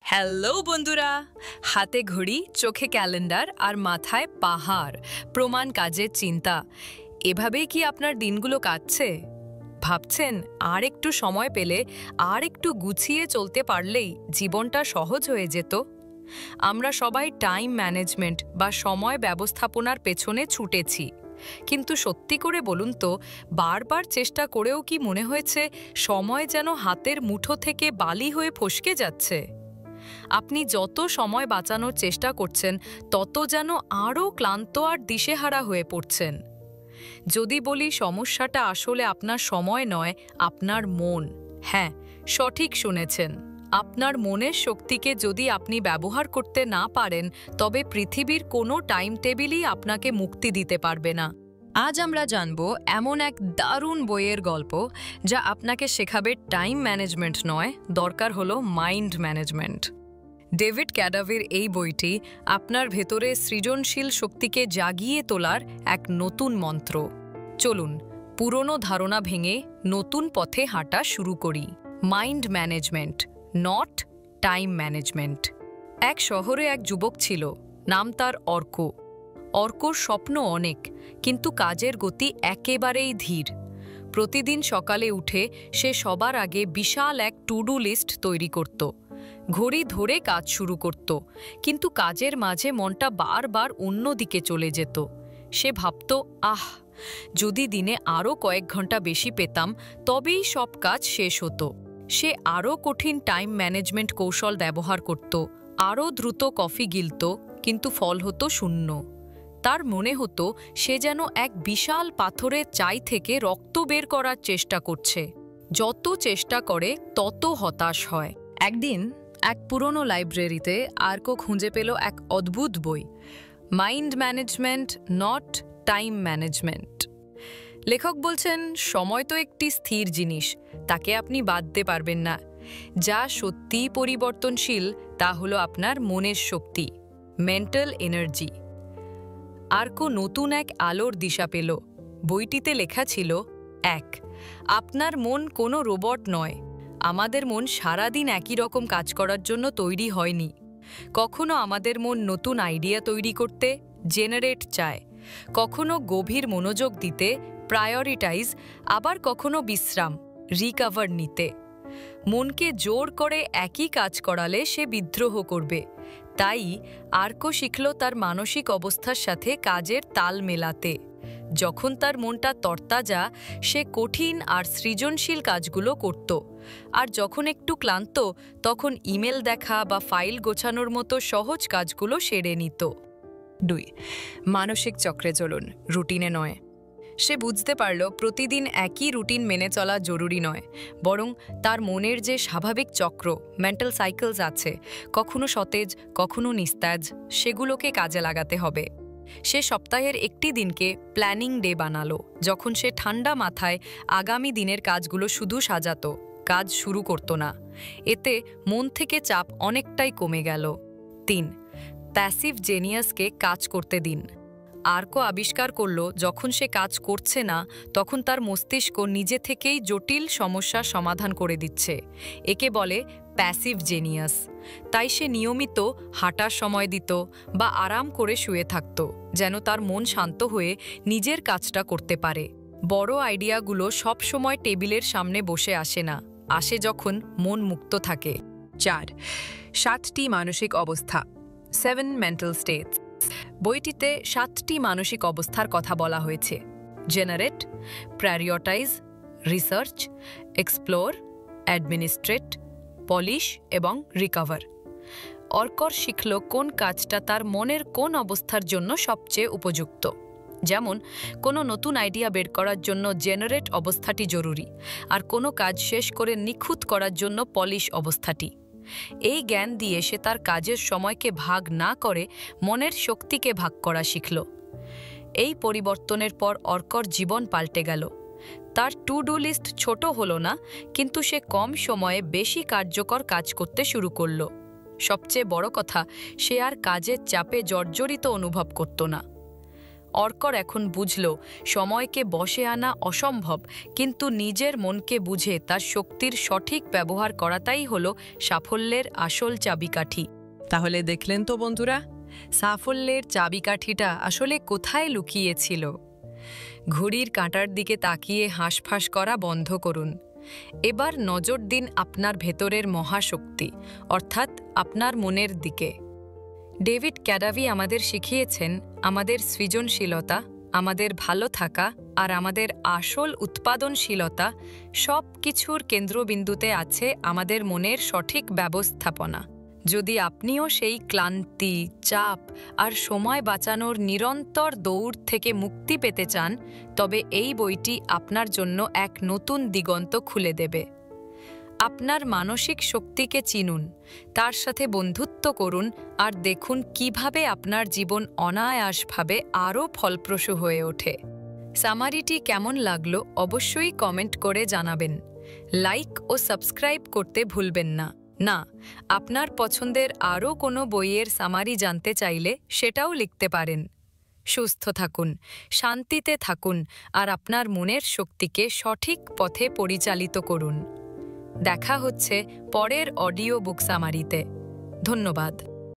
Hello বন্ধুরা, হাতে ঘড়ি, চোখে ক্যালেন্ডার আর মাথায় পাহাড়, প্রমাণ কাজের চিন্তা। এভাবেই কি আপনার দিনগুলো কাটছে? ভাবছেন আর একটু সময় পেলে, আর একটু গুছিয়ে চলতে পারলেই জীবনটা সহজ হয়ে যেত? আমরা সবাই টাইম ম্যানেজমেন্ট বা সময় ব্যবস্থাপনার পেছনে ছুটেছি, কিন্তু সত্যি করে বলুন তো, বারবার চেষ্টা করেও কি মনে হয়েছে সময় যেন হাতের মুঠো থেকে বালি হয়ে ফসকে যাচ্ছে? আপনি যত সময় বাঁচানোর চেষ্টা করছেন, তত যেন আরও ক্লান্ত আর দিশেহারা হয়ে পড়ছেন। যদি বলি সমস্যাটা আসলে আপনার সময় নয়, আপনার মন। হ্যাঁ, সঠিক শুনেছেন। আপনার মনের শক্তিকে যদি আপনি ব্যবহার করতে না পারেন, তবে পৃথিবীর কোনো টাইম টেবিলই আপনাকে মুক্তি দিতে পারবে না। আজ আমরা জানব এমন এক দারুণ বইয়ের গল্প, যা আপনাকে শেখাবে টাইম ম্যানেজমেন্ট নয়, দরকার হলো মাইন্ড ম্যানেজমেন্ট। ডেভিড ক্যাডাভির এই বইটি আপনার ভেতরে সৃজনশীল শক্তিকে জাগিয়ে তোলার এক নতুন মন্ত্র। চলুন, পুরনো ধারণা ভেঙে নতুন পথে হাঁটা শুরু করি। Mind management, not time management. এক শহরে এক যুবক ছিল, নাম তার অর্ক। অর্কর স্বপ্ন অনেক, কিন্তু কাজের গতি একেবারেই ধীর। প্রতিদিন সকালে উঠে সে সবার আগে বিশাল এক টু ডু লিস্ট তৈরি করত। ঘড়ি ধরে কাজ শুরু করত, কিন্তু কাজের মাঝে মনটা বারবার অন্যদিকে চলে যেত। সে ভাবত, যদি দিনে আরও কয়েক ঘন্টা বেশি পেতাম, তবেই সব কাজ শেষ হতো। সে আরও কঠিন টাইম ম্যানেজমেন্ট কৌশল ব্যবহার করত, আরও দ্রুত কফি গিলত, কিন্তু ফল হতো শূন্য। তার মনে হতো সে যেন এক বিশাল পাথরের চাই থেকে রক্ত বের করার চেষ্টা করছে। যত চেষ্টা করে তত হতাশ হয়। একদিন এক পুরনো লাইব্রেরিতে আর্ক খুঁজে পেল এক অদ্ভুত বই, mind management, not time management. লেখক বলছেন, সময় তো একটি স্থির জিনিস, তাকে আপনি বাঁধতে পারবেন না। যা সত্যিই পরিবর্তনশীল তা হলো আপনার মনের শক্তি, মেন্টাল এনার্জি। আর্ক নতুন এক আলোর দিশা পেল। বইটিতে লেখা ছিল, 1. আপনার মন কোনো রোবট নয়। আমাদের মন সারাদিন একই রকম কাজ করার জন্য তৈরি হয়নি। কখনো আমাদের মন নতুন আইডিয়া তৈরি করতে, জেনারেট চায়, কখনো গভীর মনোযোগ দিতে, প্রায়োরিটাইজ, আবার কখনো বিশ্রাম, রিকভার নিতে। মনকে জোর করে একই কাজ করালে সে বিদ্রোহ করবে। তাই আর্ক শিখল তার মানসিক অবস্থার সাথে কাজের তাল মেলাতে। যখন তার মনটা তরতাজা, সে কঠিন আর সৃজনশীল কাজগুলো করত, আর যখন একটু ক্লান্ত, তখন ইমেল দেখা বা ফাইল গোছানোর মতো সহজ কাজগুলো সেরে নিত। 2. মানসিক চক্রে চলুন, রুটিনে নয়। সে বুঝতে পারল প্রতিদিন একই রুটিন মেনে চলা জরুরি নয়, বরং তার মনের যে স্বাভাবিক চক্র, মেন্টাল সাইকেলস আছে, কখনো সতেজ, কখনো নিস্তেজ, সেগুলোকে কাজে লাগাতে হবে। সে সপ্তাহের একটি দিনকে প্ল্যানিং ডে বানালো, যখন সে ঠান্ডা মাথায় আগামী দিনের কাজগুলো শুধু সাজাতো, কাজ শুরু করত না। এতে মন থেকে চাপ অনেকটাই কমে গেল। 3. প্যাসিভ জেনিয়াসকে কাজ করতে দিন। আর্ক আবিষ্কার করল, যখন সে কাজ করছে না, তখন তার মস্তিষ্ক নিজে থেকেই জটিল সমস্যার সমাধান করে দিচ্ছে। একে বলে প্যাসিভ জেনিয়াস। তাই সে নিয়মিত হাঁটার সময় দিত বা আরাম করে শুয়ে থাকত, যেন তার মন শান্ত হয়ে নিজের কাজটা করতে পারে। বড় আইডিয়াগুলো সব সময় টেবিলের সামনে বসে আসে না, আসে যখন মন মুক্ত থাকে। 4. 7টি মানসিক অবস্থা, 7 মেন্টাল স্টেটস। বইটিতে 7টি মানসিক অবস্থার কথা বলা হয়েছে: generate, prioritise, research, explore, administrate, polish এবং রিকভার। অর্কর শিখল কোন কাজটা তার মনের কোন অবস্থার জন্য সবচেয়ে উপযুক্ত। যেমন, কোনো নতুন আইডিয়া বের করার জন্য জেনারেট অবস্থাটি জরুরি, আর কোনো কাজ শেষ করে নিখুঁত করার জন্য পলিশ অবস্থাটি। এই জ্ঞান দিয়ে সে তার কাজের সময়কে ভাগ না করে মনের শক্তিকে ভাগ করা শিখল। এই পরিবর্তনের পর অর্কর জীবন পাল্টে গেল। তার টু ডু লিস্ট ছোট হলো না, কিন্তু সে কম সময়ে বেশি কার্যকর কাজ করতে শুরু করল। সবচেয়ে বড় কথা, সে আর কাজের চাপে জর্জরিত অনুভব করত না। অর্কর এখন বুঝল সময়কে বশে আনা অসম্ভব, কিন্তু নিজের মনকে বুঝে তার শক্তির সঠিক ব্যবহার করাটাই হলো সাফল্যের আসল চাবিকাঠি। তাহলে দেখলেন তো বন্ধুরা, সাফল্যের চাবিকাঠিটা আসলে কোথায় লুকিয়েছিল। ঘড়ির কাঁটার দিকে তাকিয়ে হাঁসফাঁস করা বন্ধ করুন। এবার নজর দিন আপনার ভেতরের মহাশক্তি, অর্থাৎ আপনার মনের দিকে। ডেভিড ক্যাডাভি আমাদের শিখিয়েছেন, আমাদের সৃজনশীলতা, আমাদের ভালো থাকা আর আমাদের আসল উৎপাদনশীলতা সব কিছুর কেন্দ্রবিন্দুতে আছে আমাদের মনের সঠিক ব্যবস্থাপনা। যদি আপনিও সেই ক্লান্তি, চাপ আর সময় বাঁচানোর নিরন্তর দৌড় থেকে মুক্তি পেতে চান, তবে এই বইটি আপনার জন্য এক নতুন দিগন্ত খুলে দেবে। আপনার মানসিক শক্তিকে চিনুন, তার সাথে বন্ধুত্ব করুন আর দেখুন কিভাবে আপনার জীবন অনায়াসভাবে আরও ফলপ্রসূ হয়ে ওঠে। সামারিটি কেমন লাগলো অবশ্যই কমেন্ট করে জানাবেন। লাইক ও সাবস্ক্রাইব করতে ভুলবেন না। আপনার পছন্দের আরও কোনো বইয়ের সামারি জানতে চাইলে সেটাও লিখতে পারেন। সুস্থ থাকুন, শান্তিতে থাকুন আর আপনার মনের শক্তিকে সঠিক পথে পরিচালিত করুন। দেখা হচ্ছে পরের অডিও বুক সামারিতে। ধন্যবাদ।